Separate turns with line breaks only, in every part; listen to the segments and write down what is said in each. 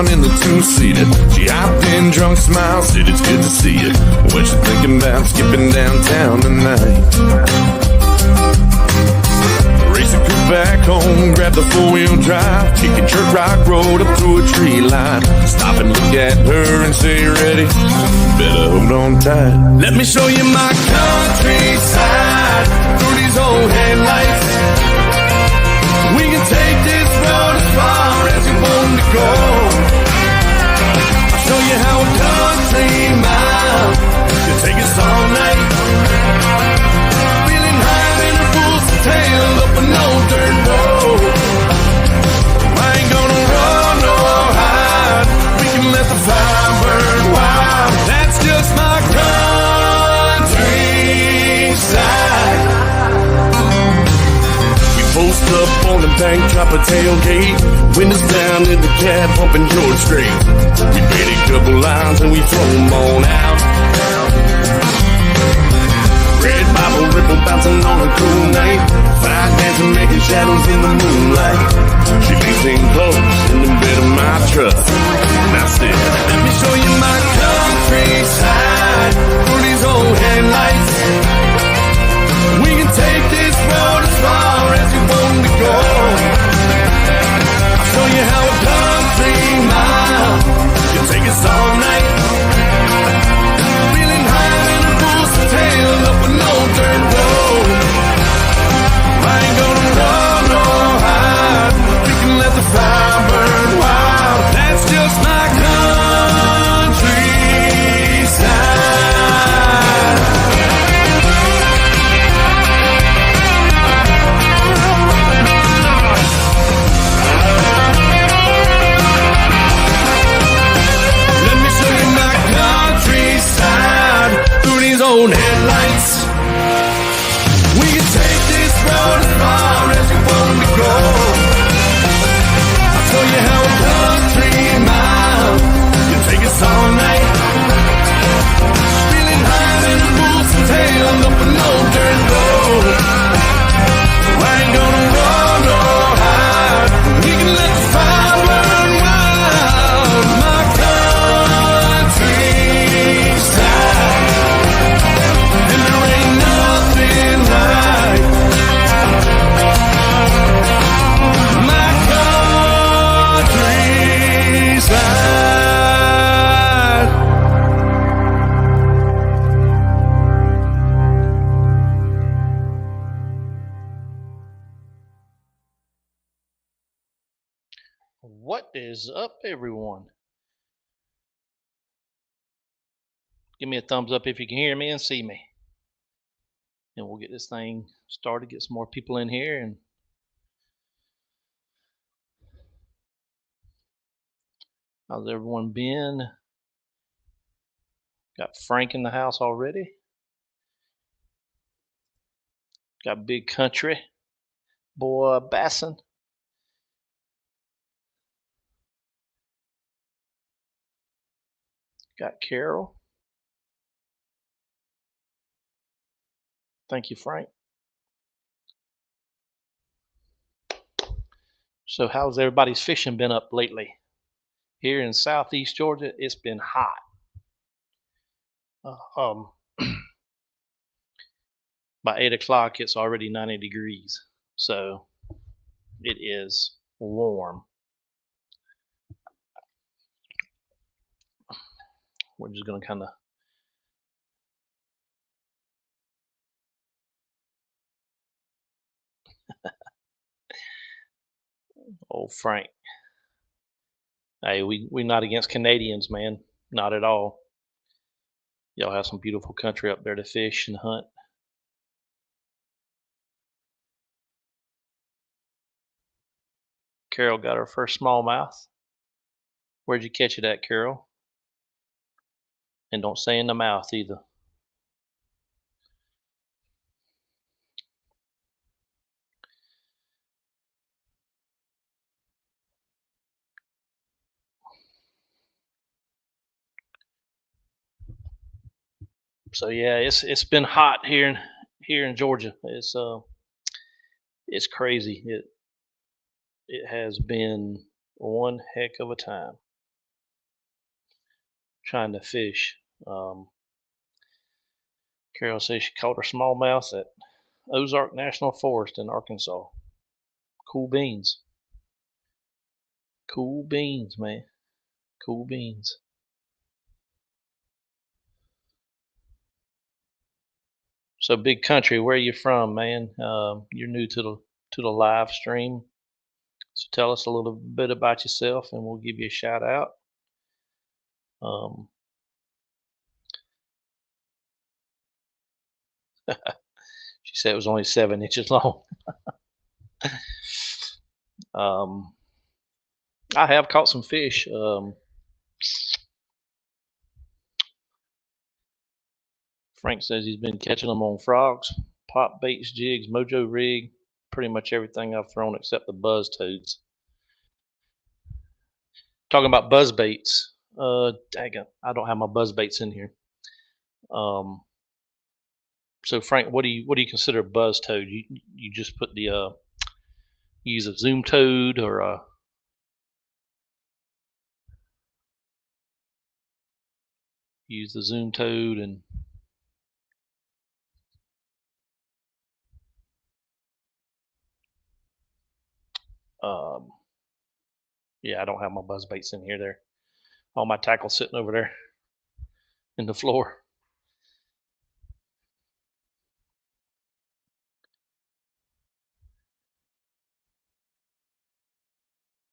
down in the two-seater. She hopped in, drunk smile, said it's good to see you. What you thinking about skipping downtown tonight? Race a coupe back home, grab the four-wheel drive, kicking Church Rock Road up through a tree line. Stop and look at her and say, ready? Better hold on tight. Let me show you my countryside through these old headlights. We can take this road as far as you want to go. I'll show you how a country mile can take us all night. Feeling high in a bull's tail up a no dirt road. I ain't gonna run or hide. We can let the fire burn wild. That's just my countryside. Post up on the bank, drop a tailgate, windows down in the cab, bumping George Strait. We paid a couple lines and we throw them on out. Red Bible ripple bouncing on a cool night. Fire dancing, making shadows in the moonlight. She leans in close in the bed of my truck. And I said, let me show you my countryside through these old headlights. We can take this road as far as you want to go. I'll show you how a country mile can take us all night. Feeling high in a bull's tail up a no dirt road. I ain't gonna run or hide. We can let the fire burn wild. That's just my countryside. Old headlights. We can take this road as far as you want to go. I'll show you how a country mile can take us all night. Feeling high in the bull's tail up a no dirt road. I ain't gonna run or hide. We can let the fire burn wild. My countryside. And there ain't nothing like my countryside.
What is up, everyone? Give me a thumbs up if you can hear me and see me. And we'll get this thing started, get some more people in here. And how's everyone been? Got Frank in the house already. Got Big Country boy Bassin. Got Carol. Thank you, Frank. So how's everybody's fishing been up lately? Here in southeast Georgia, it's been hot. By 8 o'clock, it's already 90 degrees. So it is warm. We're just going to kind of old Frank. Hey, we not against Canadians, man. Not at all. Y'all have some beautiful country up there to fish and hunt. Carol got her first smallmouth. Where'd you catch it at, Carol? And don't say in the mouth either. So yeah, it's been hot here in Georgia. It's crazy. It has been one heck of a time. trying to fish. Carol says she caught her smallmouth at Ozark National Forest in Arkansas. Cool beans. Cool beans, man. Cool beans. So big country, where are you from, man? You're new to the live stream. So tell us a little bit about yourself, and we'll give you a shout out. Um, she said it was only 7 inches long. um, I have caught some fish. Frank says he's been catching them on frogs, pop baits, jigs, mojo rig, pretty much everything I've thrown except the buzz toads. Talking about buzz baits. Dang it, I don't have my buzz baits in here. So Frank, what do you consider a buzz toad? You just put the use a zoom toad or use the zoom toad and yeah, I don't have my buzz baits in here. There, all my tackle sitting over there in the floor.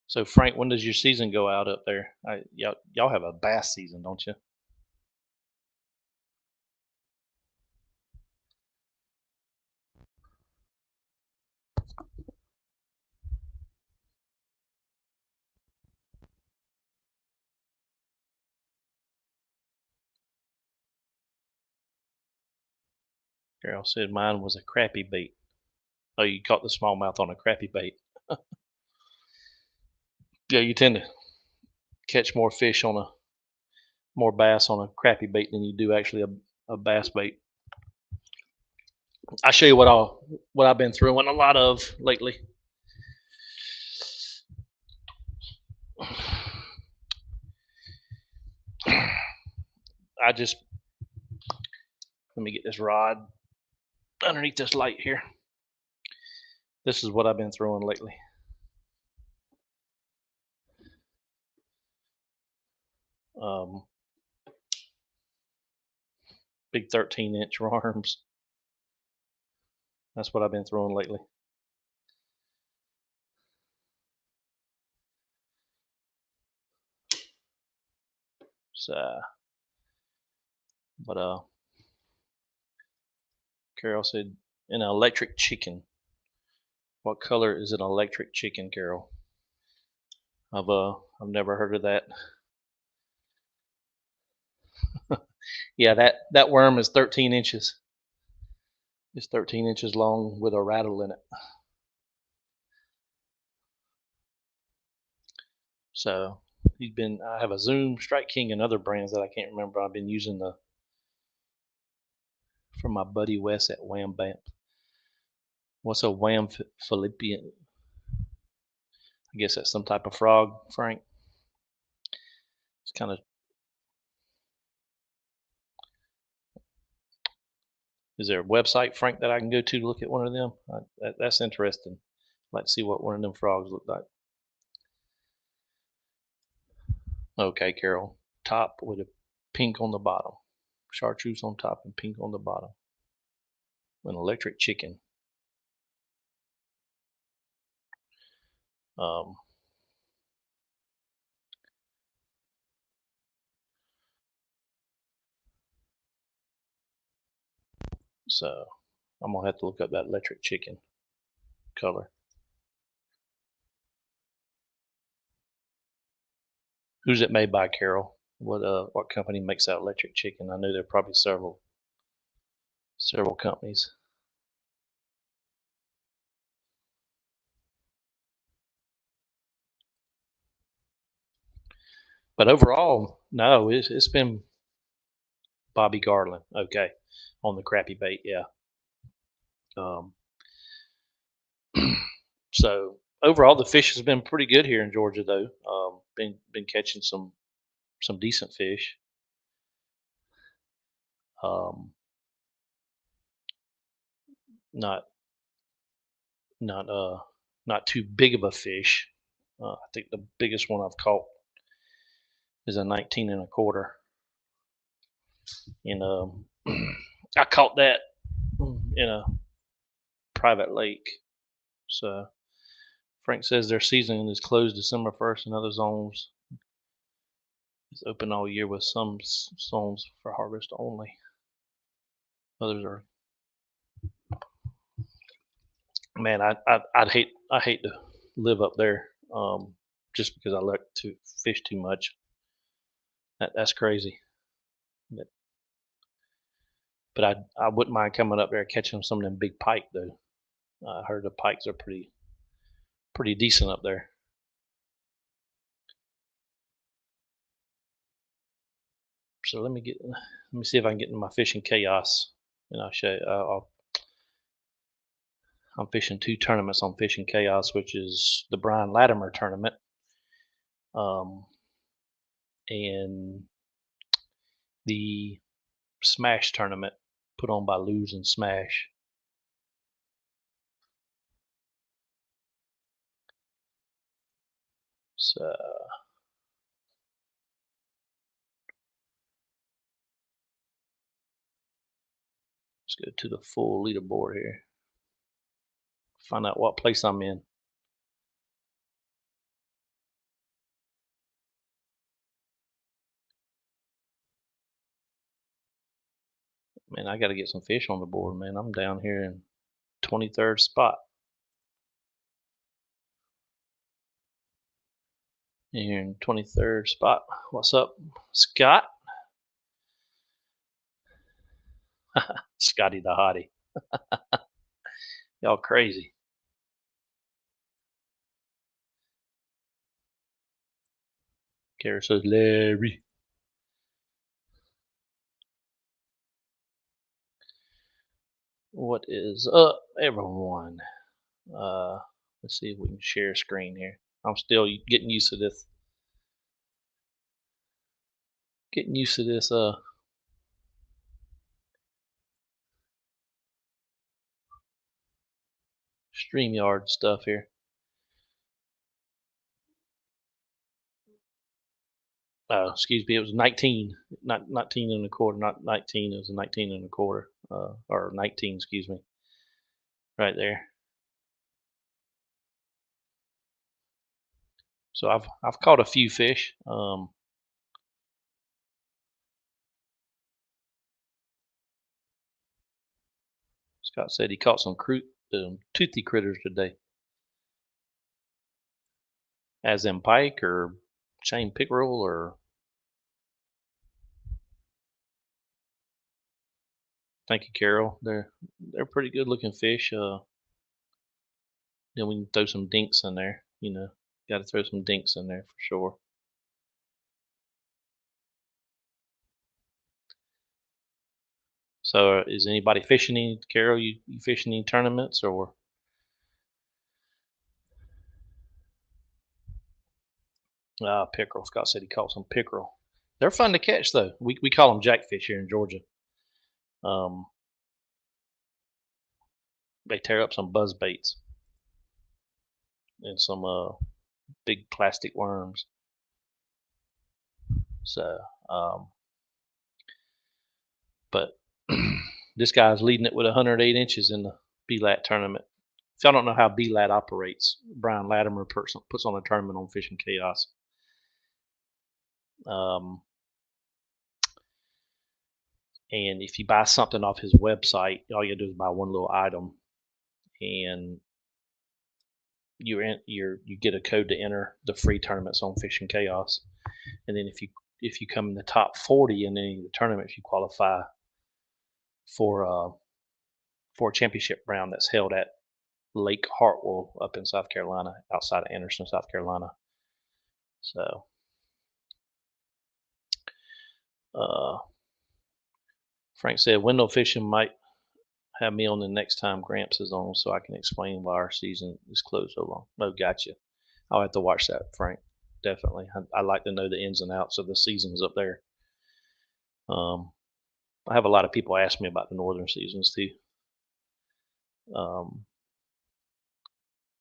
So Frank, when does your season go out up there? Y'all have a bass season, don't you? Carol said mine was a crappie bait. Oh, you caught the smallmouth on a crappie bait. Yeah, you tend to catch more fish on a more bass on a crappie bait than you do actually a bass bait. I'll show you what I've been throwing a lot of lately. I just let me get this rod underneath this light here. This is what I've been throwing lately. Big 13-inch worms. That's what I've been throwing lately. So, but Carol said an electric chicken. What color is an electric chicken, Carol? I've never heard of that. Yeah, that worm is 13 inches. It's 13 inches long with a rattle in it. So I have a Zoom, Strike King, and other brands that I can't remember. I've been using from my buddy Wes at Wham Bam. What's a Wham Philippian? I guess that's some type of frog, Frank. It's kind of. Is there a website, Frank, that I can go to look at one of them? That's interesting. I'd like to see what one of them frogs look like. Okay, Carol. Top with a pink on the bottom. Chartreuse on top and pink on the bottom. An electric chicken. So I'm gonna have to look up that electric chicken color. Who's it made by, Carol? What company makes that electric chicken? I know there are probably several companies. But overall, no, it's been Bobby Garland. Okay, on the crappie bait, yeah. So overall, the fish has been pretty good here in Georgia, though. Been catching some decent fish. Um, not not not too big of a fish. I think the biggest one I've caught is a 19 and a quarter, and I caught that in a private lake. So Frank says their season is closed December 1st, and other zones is open all year with some zones for harvest only. Others are. Man, I hate to live up there, just because I like to fish too much. That's crazy. But, but I wouldn't mind coming up there and catching some of them big pike though. I heard the pikes are pretty decent up there. So let me see if I can get into my fishing chaos, and I'll show you. I'm fishing 2 tournaments on Fishing Chaos, which is the Brian Latimer tournament, um, and the Smash tournament put on by Lose and Smash. So let's go to the full leaderboard here. Find out what place I'm in. Man, I got to get some fish on the board, man. I'm down here in 23rd spot. Here in 23rd spot. What's up, Scott? Scotty the hottie. Y'all crazy. Kara says Larry. What is up, everyone? Let's see if we can share screen here. I'm still getting used to this. Getting used to this StreamYard stuff here. Excuse me, it was 19, not 19 and a quarter, not 19. It was a 19 and a quarter, or 19, excuse me, right there. So I've caught a few fish. Scott said he caught some toothy critters today, as in pike or chain pickerel or. Thank you, Carol. They're pretty good looking fish. Then we can throw some dinks in there. Got to throw some dinks in there for sure. So, is anybody fishing any? Carol, you fishing any tournaments or? Pickerel. Scott said he caught some pickerel. They're fun to catch though. We call them jackfish here in Georgia. They tear up some buzz baits and some big plastic worms. So, but this guy's leading it with 108 inches in the BLAT tournament. If y'all don't know how BLAT operates, Brian Latimer puts on a tournament on Fishing Chaos. And if you buy something off his website, all you do is buy one little item, and you get a code to enter the free tournaments on Fishing Chaos. And then if you come in the top 40 in any of the tournaments, you qualify for a championship round that's held at Lake Hartwell up in South Carolina, outside of Anderson, South Carolina. So, Frank said window fishing might have me on the next time Gramps is on, so I can explain why our season is closed so long. Oh, gotcha. I'll have to watch that, Frank. Definitely. I like to know the ins and outs of the seasons up there. I have a lot of people ask me about the northern seasons too.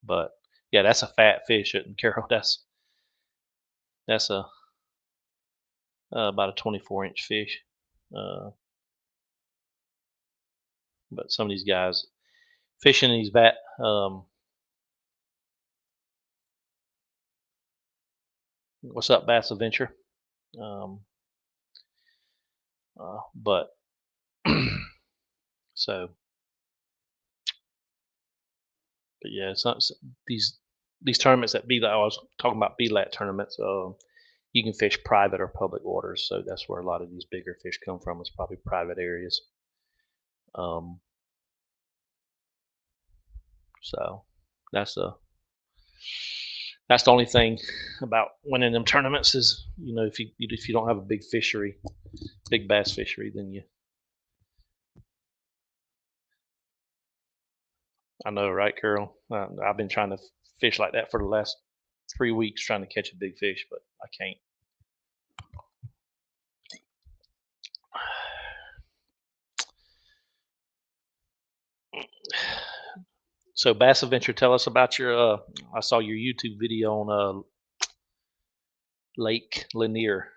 But yeah, that's a fat fish, isn't Carol? That's a about a 24-inch fish. Uh, but some of these guys fishing these what's up, Bass Adventure? Um, but so, but yeah, it's not these tournaments that I was talking about BLAT tournaments. You can fish private or public waters, so that's where a lot of these bigger fish come from. It's probably private areas. Um, so that's the that's the only thing about winning them tournaments is, if you don't have a big fishery, big bass fishery, then I know, right, Carol? I've been trying to fish like that for the last 3 weeks, trying to catch a big fish, but I can't. So, Bass Adventure, tell us about your. I saw your YouTube video on Lake Lanier.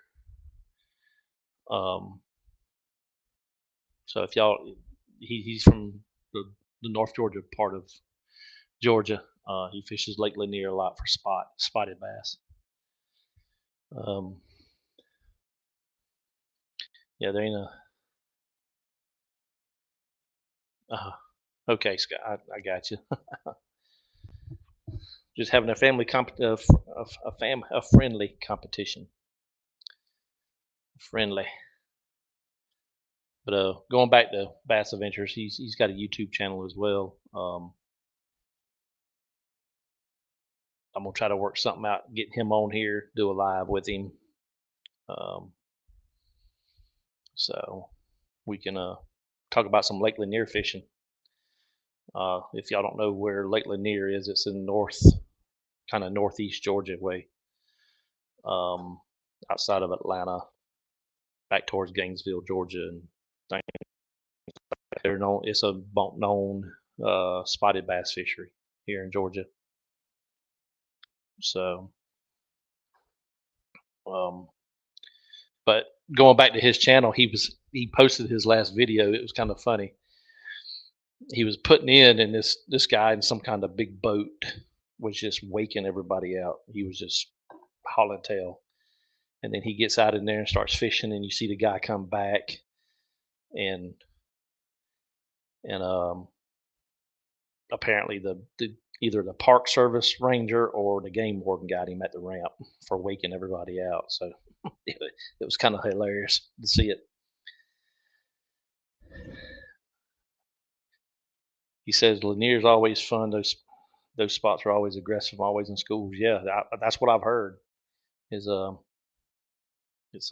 Um, so if y'all, he's from the North Georgia part of Georgia. He fishes Lake Lanier a lot for spotted bass. Um, yeah, there ain't a. Okay, Scott, I got you. Just having a a friendly competition. Friendly. But going back to Bass Adventures, he's got a YouTube channel as well. I'm gonna try to work something out, get him on here, do a live with him, um, so we can talk about some Lake Lanier fishing. If y'all don't know where Lake Lanier is, it's in kind of northeast Georgia way, um, outside of Atlanta, back towards Gainesville, Georgia, and things. They're known. It's a known spotted bass fishery here in Georgia. So, um, but going back to his channel, he posted his last video. It was kind of funny. He was putting in, and this guy in some kind of big boat was just waking everybody out. He was just hauling tail, and then he gets out in there and starts fishing, and you see the guy come back, and apparently the either the park service ranger or the game warden got him at the ramp for waking everybody out. So it was kind of hilarious to see it. He says Lanier's always fun. Those spots are always aggressive, always in schools. Yeah, that's what I've heard. Is it's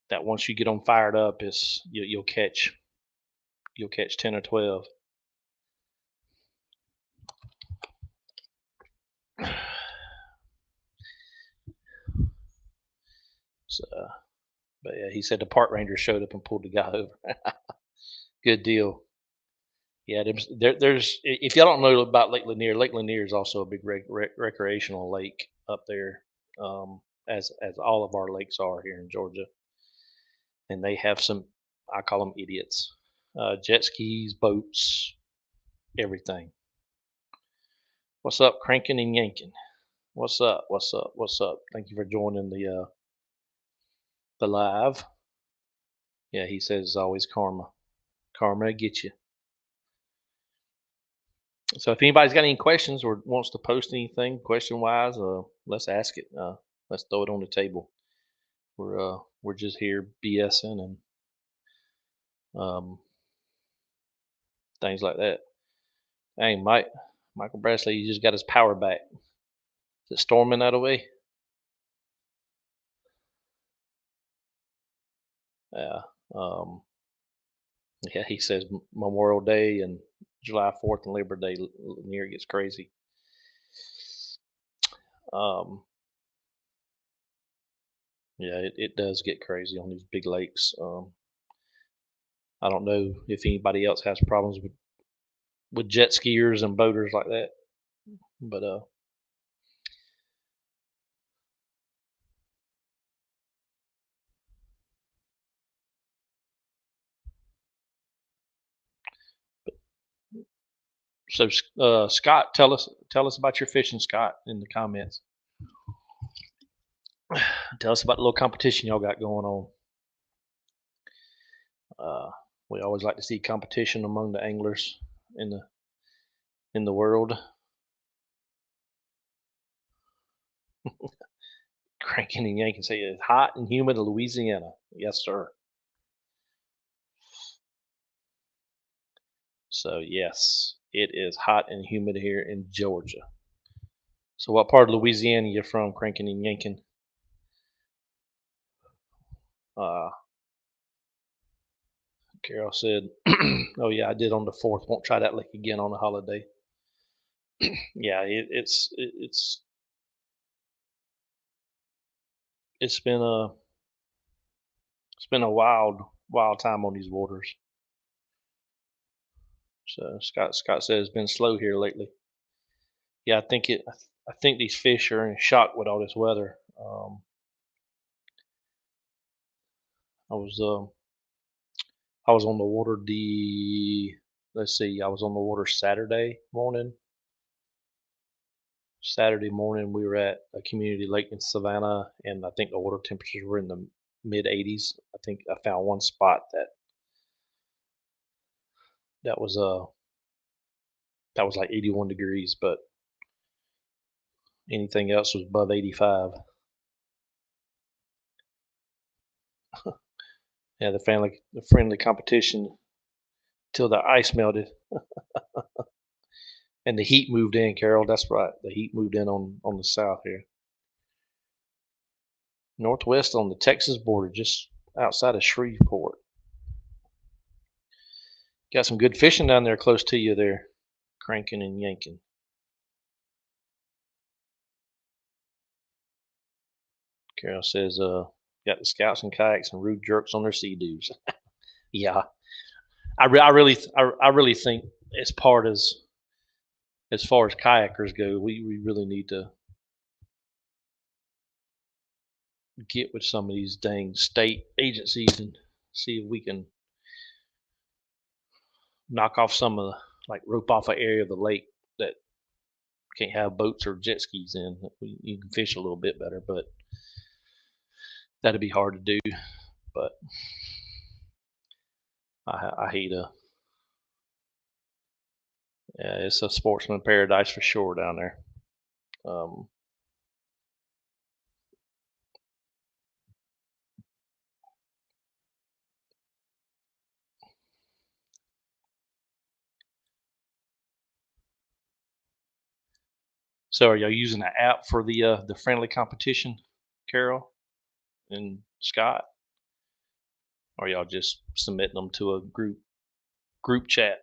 that once you get them fired up, you'll catch 10 or 12. So, but yeah, he said the park ranger showed up and pulled the guy over. Good deal. Yeah, there's if y'all don't know about Lake Lanier is also a big recreational lake up there, as all of our lakes are here in Georgia, and they have some, I call them idiots, jet skis, boats, everything. What's up, cranking and yanking? What's up? What's up? What's up? Thank you for joining the live. Yeah, he says it's always karma. Karma get you. So if anybody's got any questions or wants to post anything question wise, let's ask it. Let's throw it on the table. We're just here BSing and things like that. Hey, Michael Brassley, he just got his power back. Is it storming that away? Yeah. Um, yeah, he says Memorial Day and July 4th and Labor Day near gets crazy. Um, Yeah, it does get crazy on these big lakes. I don't know if anybody else has problems with jet skiers and boaters like that, but so Scott, tell us about your fishing, Scott, in the comments. Tell us about the little competition y'all got going on. Uh, we always like to see competition among the anglers in the world. Cranking and yanking say it's hot and humid in Louisiana. Yes, sir. So yes, it is hot and humid here in Georgia. So what part of Louisiana you from, cranking and yanking? Uh, Carol said, "Oh yeah, I did on the 4th. Won't try that lake again on a holiday." Yeah, it's been a wild time on these waters. So Scott says it's been slow here lately. Yeah, I think these fish are in shock with all this weather. I was I was on the water let's see, I was on the water Saturday morning. Saturday morning, we were at a community lake in Savannah, and I think the water temperatures were in the mid 80s. I think I found one spot that was that was like 81 degrees, but anything else was above 85. Yeah, the friendly competition till the ice melted and the heat moved in. Carol, that's right. The heat moved in on the south here, northwest on the Texas border, just outside of Shreveport. Got some good fishing down there close to you there, cranking and yanking. Carol says, got the scouts and kayaks and rude jerks on their sea doos. Yeah, I really think as far as kayakers go, we really need to get with some of these dang state agencies and see if we can knock off some of the, like, rope off an area of the lake that can't have boats or jet skis in. You can fish a little bit better, but that'd be hard to do. But I hate yeah, it's a sportsman paradise for sure down there. Um, so are y'all using an app for the friendly competition, Carol and Scott? Or y'all just submitting them to a group chat?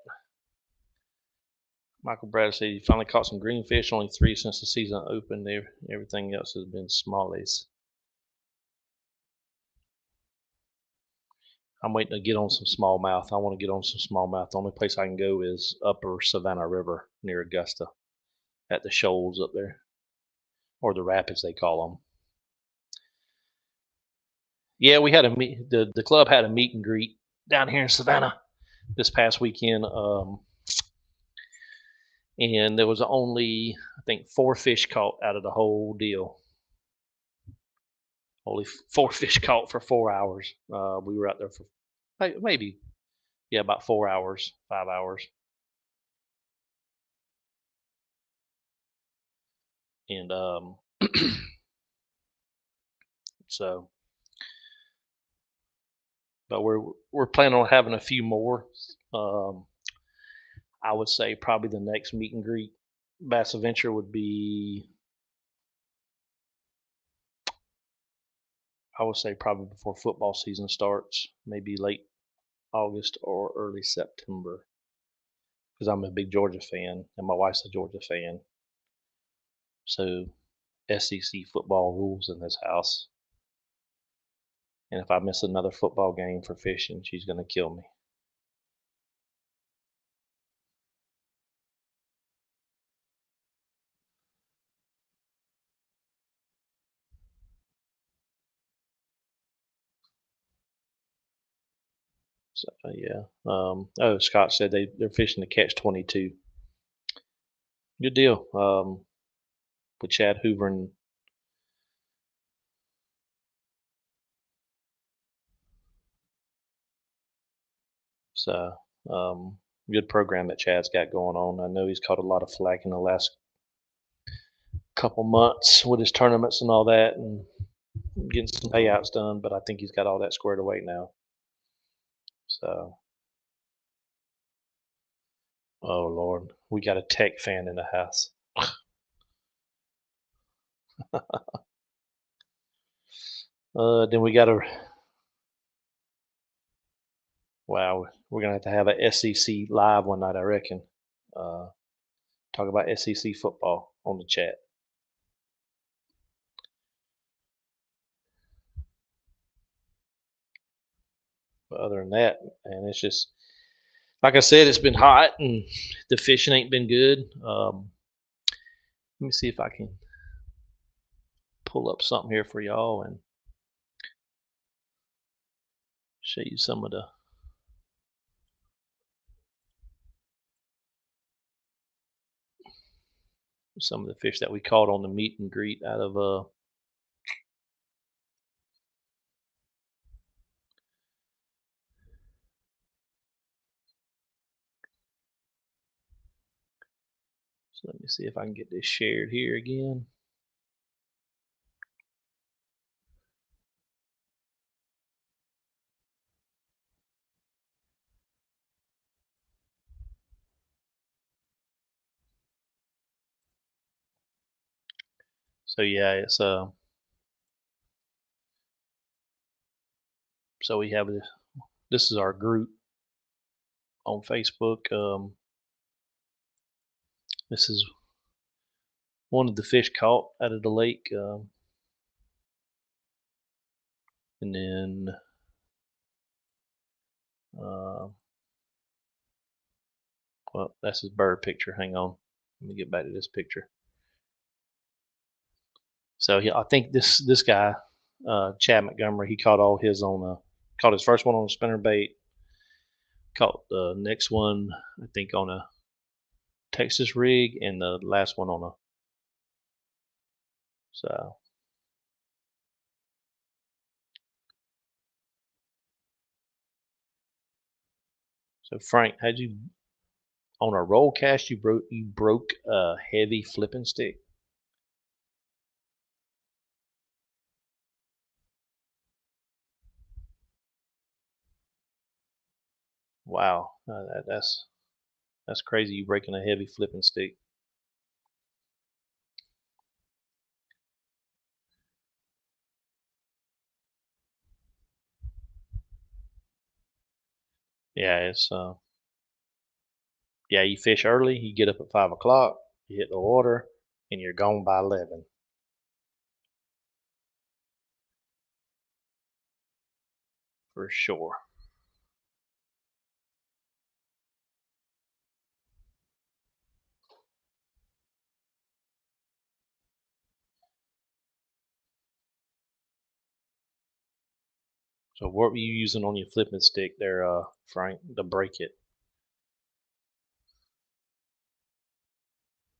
Michael Brad said he finally caught some greenfish, only 3 since the season opened. Everything else has been smallies. I'm waiting to get on some smallmouth. I want to get on some smallmouth. The only place I can go is upper Savannah River near Augusta at the shoals up there, or the rapids they call them. Yeah, we had the club had a meet and greet down here in Savannah this past weekend, and there was only, I think, 4 fish caught out of the whole deal. Only 4 fish caught for 4 hours. We were out there for maybe, yeah, about 4 hours, 5 hours, and so, but we're planning on having a few more. Um, I would say probably the next meet and greet Bass Adventure would be, I would say, probably before football season starts, maybe late August or early September, because I'm a big Georgia fan and my wife's a Georgia fan. So SEC football rules in this house. And if I miss another football game for fishing, she's gonna kill me. So yeah. Oh, Scott said they're fishing to catch 22. Good deal. With Chad Hoover and so good program that Chad's got going on. I know he's caught a lot of flack in the last couple months with his tournaments and all that, and getting some payouts done. But I think he's got all that squared away now. So, oh Lord, we got a Tech fan in the house. Then we got a wow. We're gonna have to have a SEC live one night, I reckon. Uh, talk about SEC football on the chat. But other than that, and it's just like I said, it's been hot and the fishing ain't been good. Let me see if I can pull up something here for y'all and show you some of the fish that we caught on the meet and greet out of so let me see if I can get this shared here again. So yeah, it's so we have this is our group on Facebook. This is one of the fish caught out of the lake, and then uh, well, that's his bird picture. Hang on, let me get back to this picture. So yeah, I think this guy, Chad Montgomery, he caught all his on caught his first one on a spinner bait. Caught the next one, I think, on a Texas rig, and the last one on a so. So Frank, had you on a roll cast? You broke a heavy flipping stick. Wow, that's crazy. You breaking a heavy flipping stick. Yeah, it's yeah. You fish early. You get up at 5 o'clock. You hit the water, and you're gone by 11 for sure. So what were you using on your flipping stick there, Frank, to break it?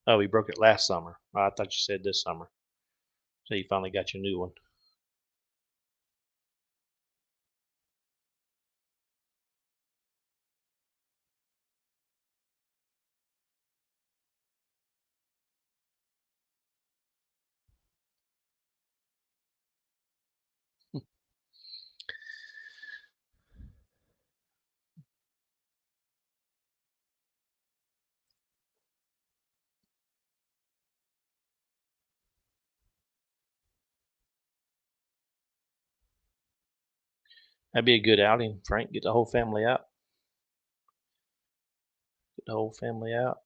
Oh, we broke it last summer. Oh, I thought you said this summer. So you finally got your new one. That'd be a good outing, Frank. Get the whole family out. Get the whole family out.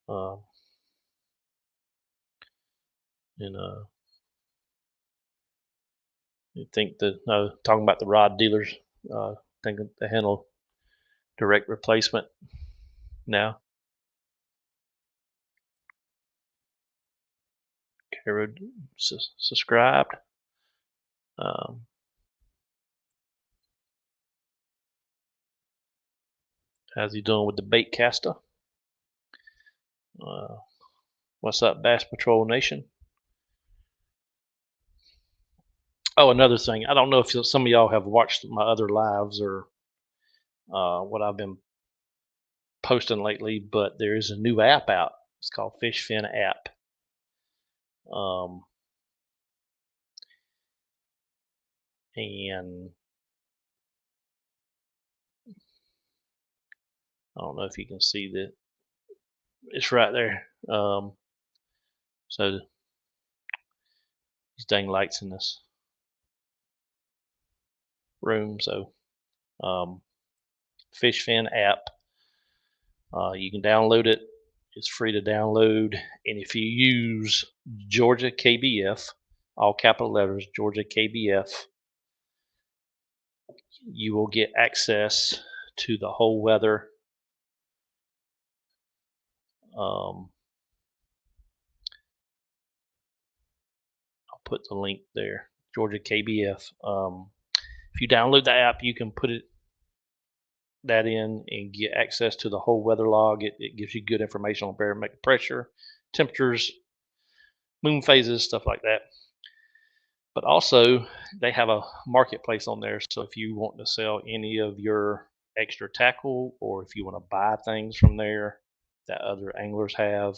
And You think that no, talking about the rod dealers, think that they handle direct replacement now. Carod subscribed. Um, how's he doing with the bait caster? What's up, Bass Patrol Nation? Oh, another thing. I don't know if some of y'all have watched my other lives or what I've been posting lately, but there is a new app out. It's called FishFin app. And I don't know if you can see that. It's right there. So these dang lights in this room. So FishFin app. You can download it. It's free to download. And if you use Georgia KBF, all capital letters, Georgia KBF, you will get access to the whole weather. I'll put the link there, Georgia KBF. If you download the app, you can put that in and get access to the whole weather log. It gives you good information on barometric pressure, temperatures, moon phases, stuff like that. But also, they have a marketplace on there. So if you want to sell any of your extra tackle, or if you want to buy things from there that other anglers have,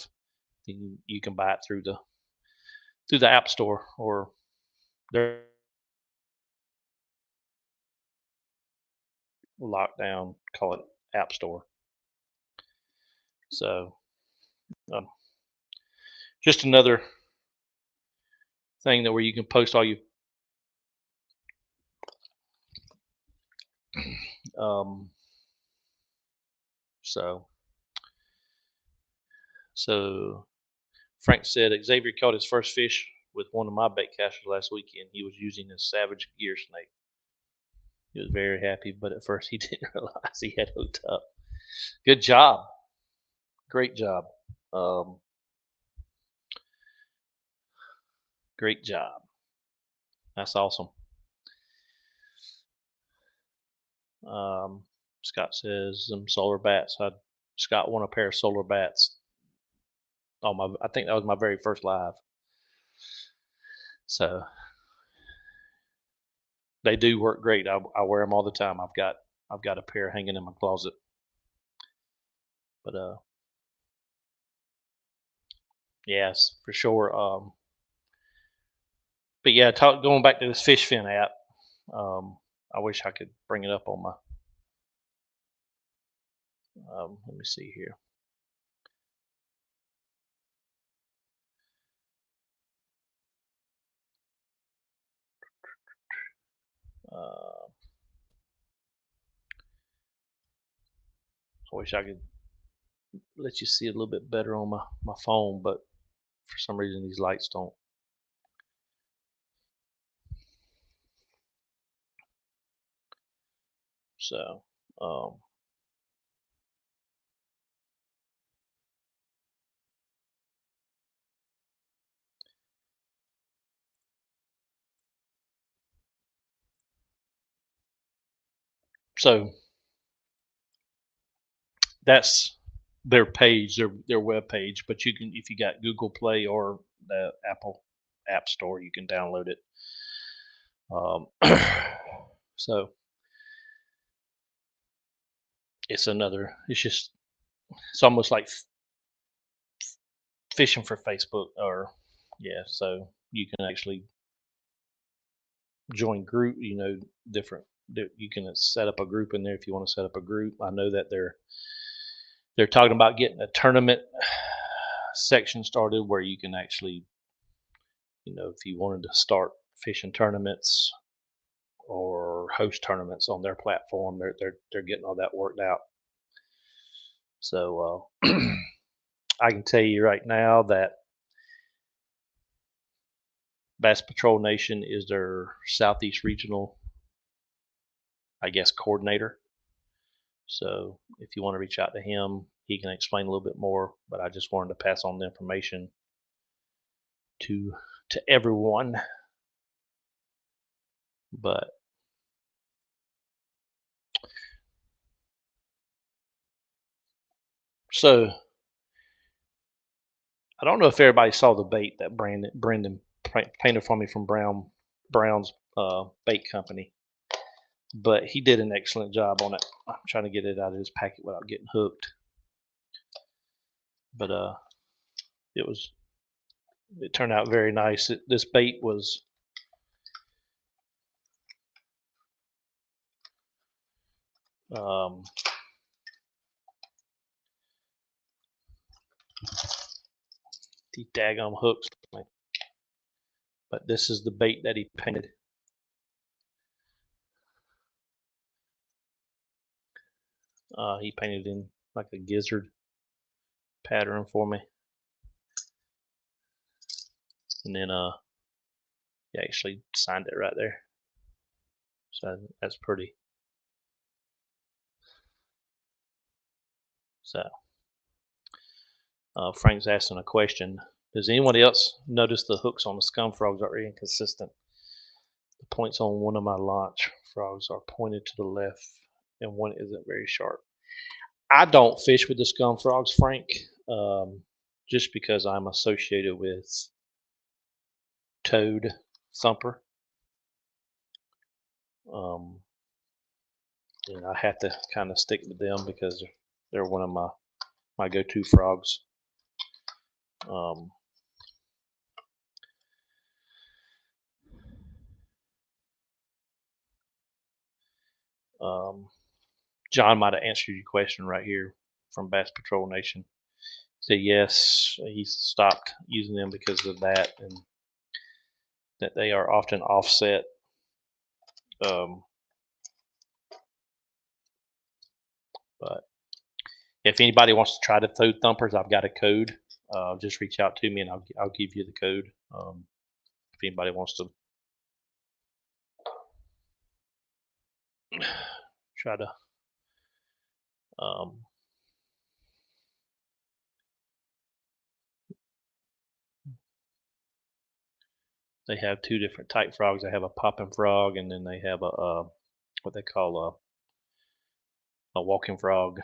then you can buy it through the app store or their lockdown, call it app store. So just another thing that where you can post all you so Frank said Xavier caught his first fish with one of my bait casters last weekend. He was using a Savage gear snake. He was very happy, but at first he didn't realize he had hooked up. Good job. Great job. Great job. That's awesome. Scott says some solar bats. Scott won a pair of solar bats. I think that was my very first live. So they do work great. I wear them all the time. I've got a pair hanging in my closet. But yes, for sure. But yeah, going back to this FishFin app. I wish I could bring it up on my. Let me see here. I wish I could let you see a little bit better on my phone, but for some reason these lights don't. So so that's their page, their web page. But you can, if you got Google Play or the Apple App Store, you can download it. So it's almost like fishing for Facebook, or yeah. So you can actually join group. Different. You can set up a group in there if you want to set up a group. I know that they're talking about getting a tournament section started where you can actually, if you wanted to start fishing tournaments or host tournaments on their platform, they're getting all that worked out. So I can tell you right now that Bass Patrol Nation is their Southeast Regional, I guess, coordinator. So if you want to reach out to him, he can explain a little bit more. But I just wanted to pass on the information to everyone. But so I don't know if everybody saw the bait that Brendan painted for me from Brown's bait company, but he did an excellent job on it. I'm trying to get it out of his packet without getting hooked. But it turned out very nice. This bait was these daggum hooks, but this is the bait that he painted. He painted in like a gizzard pattern for me, and then he actually signed it right there. So that's pretty. So Frank's asking a question. Does anyone else notice the hooks on the scum frogs are inconsistent? The points on one of my launch frogs are pointed to the left and one isn't very sharp. I don't fish with the scum frogs, Frank, just because I'm associated with toad thumper. And I have to kind of stick with them because they're one of my go-to frogs. John might have answered your question right here from Bass Patrol Nation. He said yes, he stopped using them because of that, and that they are often offset. But if anybody wants to try the toad thumpers, I've got a code. Just reach out to me and I'll give you the code. If anybody wants to try to they have two different type frogs. They have a popping frog, and then they have a what they call a walking frog.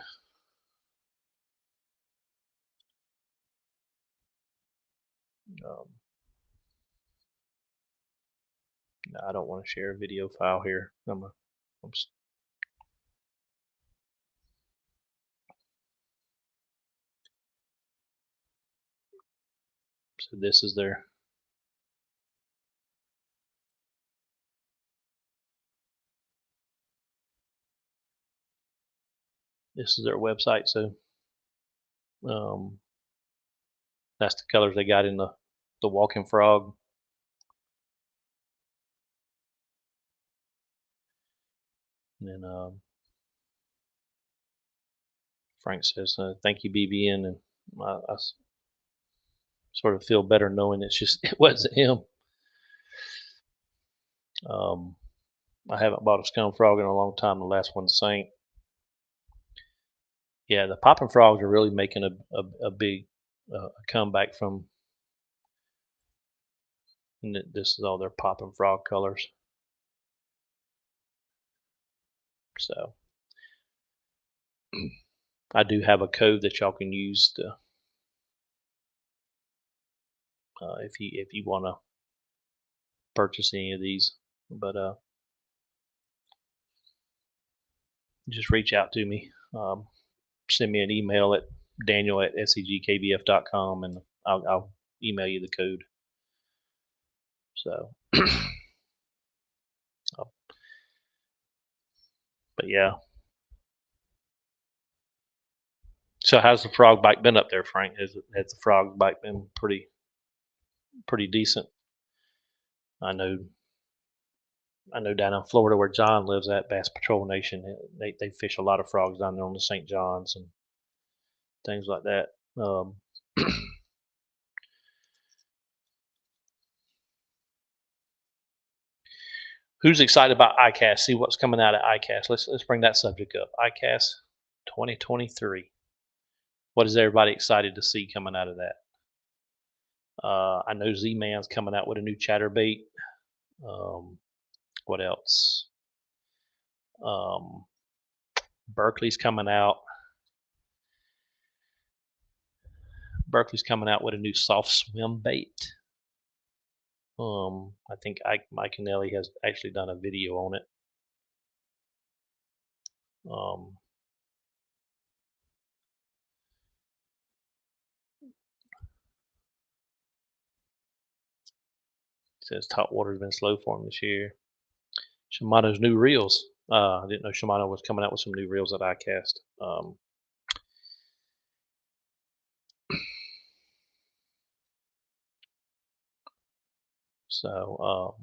I don't want to share a video file here. So this is their website. So that's the colors they got in the walking frog. And then Frank says, "Thank you, BBN," and I sort of feel better knowing it's just it wasn't him. I haven't bought a scum frog in a long time. The last one sank. Yeah, the popping frogs are really making a big comeback from. And this is all their popping frog colors. So I do have a code that y'all can use to if you want to purchase any of these. But just reach out to me. Send me an email at daniel@scgkbf.com and I'll email you the code. So, but yeah. So how's the frog bite been up there, Frank? Has the frog bite been pretty decent? I know down in Florida where John lives at Bass Patrol Nation, they fish a lot of frogs down there on the St. John's and things like that. Who's excited about ICAST? See what's coming out of ICAST. Let's bring that subject up. ICAST 2023. What is everybody excited to see coming out of that? I know Z-Man's coming out with a new chatterbait. What else? Berkeley's coming out. Berkeley's coming out with a new soft swim bait. I think Mike Anelli has actually done a video on it. Says top water's been slow for him this year. Shimano's new reels. I didn't know Shimano was coming out with some new reels at ICAST. So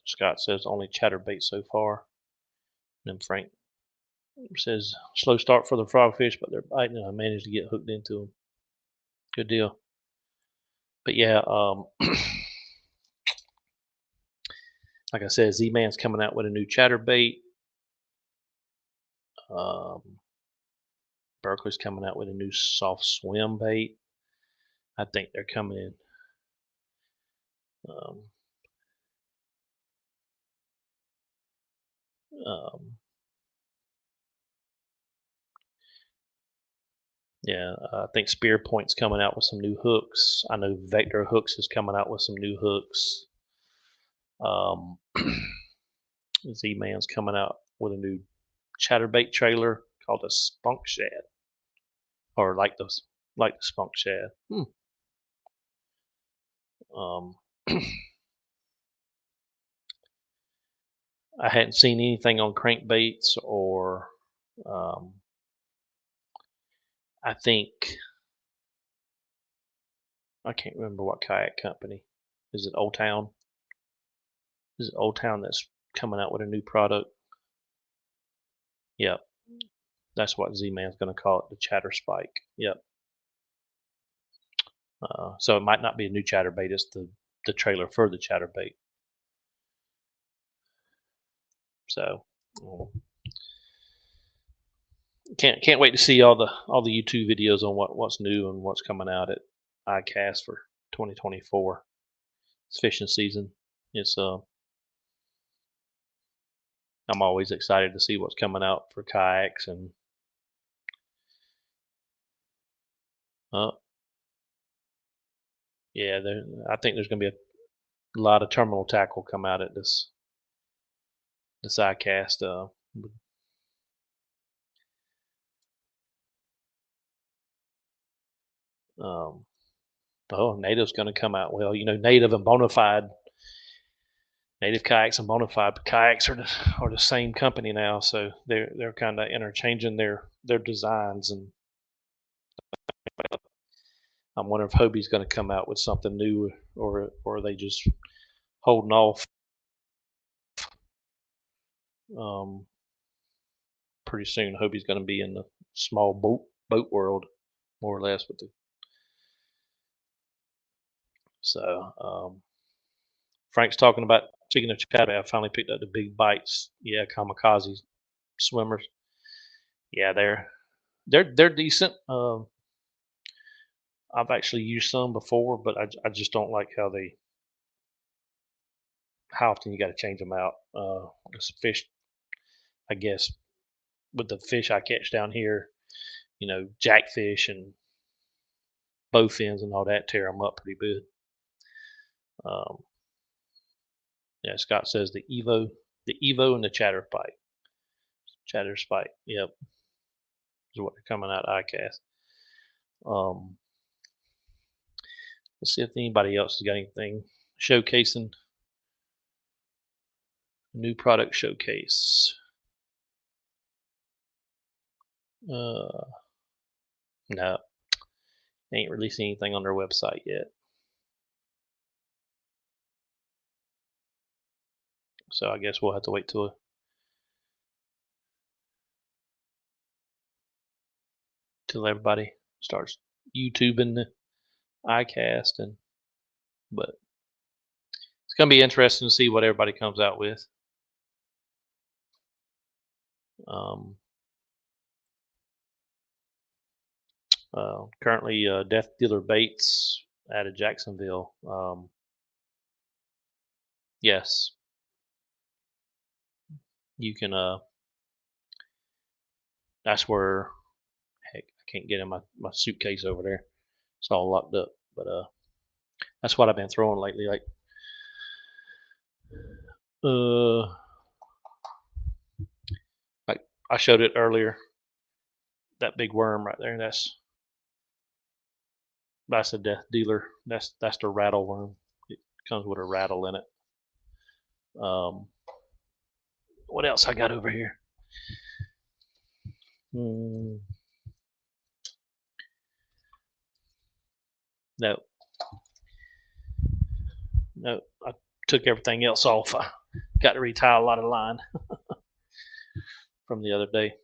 Scott says only chatterbait so far. And then Frank says slow start for the frogfish, but they're biting, and I managed to get hooked into them. Good deal. But yeah, like I said, Z-Man's coming out with a new chatterbait. Berkeley's coming out with a new soft swim bait. I think they're coming in. Yeah, I think Spear Point's coming out with some new hooks. I know Vector Hooks is coming out with some new hooks. Z-Man's coming out with a new chatterbait trailer called a Spunk Shad, or like the Spunk Shad. I hadn't seen anything on crankbaits or I think I can't remember what kayak company. Is it Old Town? Is it Old Town that's coming out with a new product? Yep. That's what Z-Man's going to call it, the Chatter Spike. Yep. So it might not be a new chatterbait, it's the trailer for the chatterbait. So can't wait to see all the YouTube videos on what's new and what's coming out at ICAST for 2024. It's fishing season. It's I'm always excited to see what's coming out for kayaks and yeah, I think there's going to be a lot of terminal tackle come out at this ICAST. Native's going to come out. Well, you know, Native and Bonafide, Native Kayaks and Bonafide Kayaks are the same company now, so they're kind of interchanging their designs, and I'm wondering if Hobie's going to come out with something new, or are they just holding off? Pretty soon, Hobie's going to be in the small boat world, more or less, with the. So Frank's talking about, speaking of chatterbait, I finally picked up the big bites. Yeah, kamikaze swimmers. Yeah, they're decent. I've actually used some before, but I just don't like how often you got to change them out. It's fish, I guess, with the fish I catch down here, you know, jackfish and bowfins and all that tear them up pretty good. Yeah, Scott says the Evo and the Chatter Spike. Yep, is what they're coming out ICAST. Let's see if anybody else has got anything showcasing. New product showcase. No, they ain't releasing anything on their website yet. So I guess we'll have to wait till everybody starts YouTubing the iCast, but it's gonna be interesting to see what everybody comes out with. Um, Currently, Death Dealer Baits out of Jacksonville. Yes, you can. That's where. Heck, I can't get in my suitcase over there. It's all locked up. But that's what I've been throwing lately. Uh, like I showed it earlier. That big worm right there. That's a Death Dealer. That's the rattle worm. It comes with a rattle in it. Um, what else I got over here? Mm, no, no. I took everything else off. I got to retie a lot of line from the other day.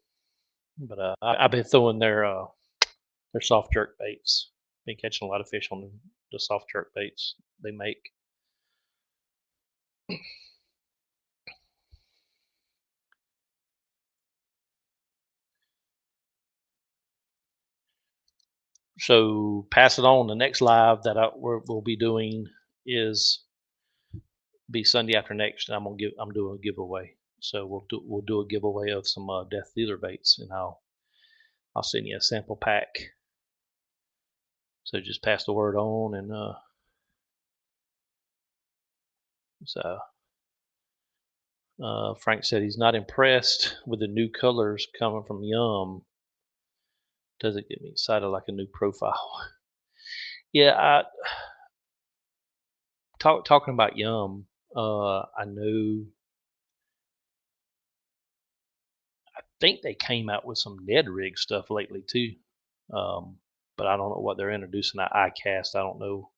But I've been throwing their soft jerk baits. Been catching a lot of fish on the soft jerk baits they make. So pass it on. The next live that we'll be doing is be Sunday after next. And I'm doing a giveaway. So we'll do a giveaway of some Death Dealer baits, and I'll send you a sample pack. So just pass the word on, and so Frank said he's not impressed with the new colors coming from Yum. Does it get me excited like a new profile? Yeah, talking about Yum. I know. I think they came out with some Ned rig stuff lately too, but I don't know what they're introducing at iCast. I don't know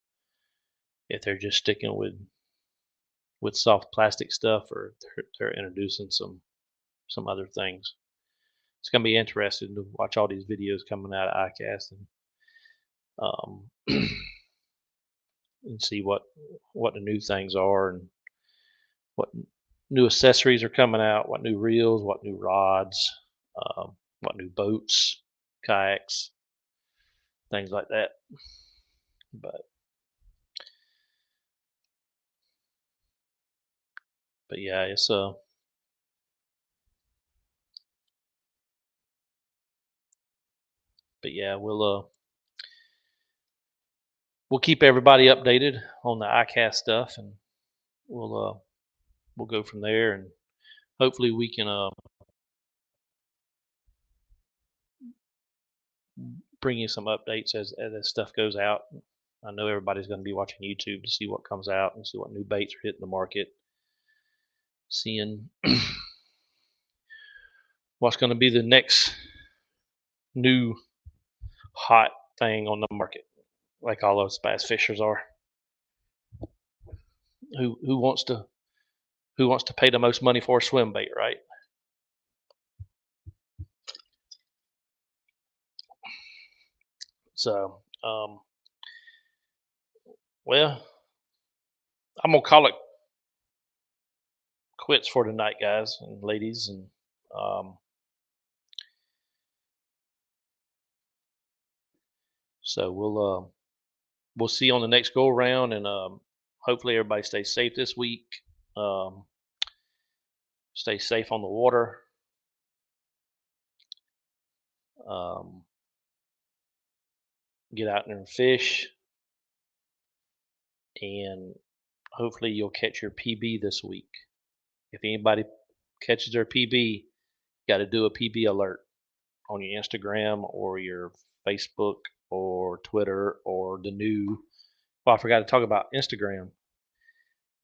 if they're just sticking with soft plastic stuff, or they're introducing some other things. It's gonna be interesting to watch all these videos coming out of iCast, um, and see what the new things are, and what new accessories are coming out, what new reels, what new rods, what new boats, kayaks, things like that. But yeah, it's but yeah, we'll keep everybody updated on the iCast stuff, and we'll go from there, and hopefully we can bring you some updates as stuff goes out. I know everybody's going to be watching YouTube to see what comes out and see what new baits are hitting the market, seeing what's going to be the next new hot thing on the market, like all those bass fishers are. Who wants to pay the most money for a swim bait, right? So, well, I'm gonna call it quits for tonight, guys and ladies, and um, so we'll see you on the next go around, and hopefully everybody stays safe this week. Um, stay safe on the water. Um, get out there and fish, and hopefully you'll catch your PB this week. If anybody catches their PB, got to do a PB alert on your Instagram or your Facebook or Twitter or the new. Well, I forgot to talk about Instagram.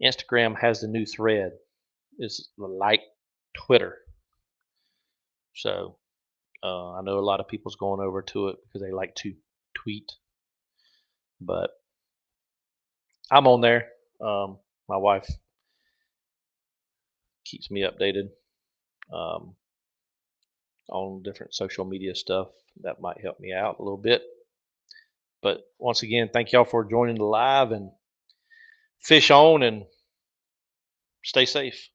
Instagram has the new thread. It's like Twitter. So I know a lot of people's going over to it because they like to tweet, but I'm on there. My wife keeps me updated um, on different social media stuff that might help me out a little bit. But once again, thank y'all for joining the live, and fish on and stay safe.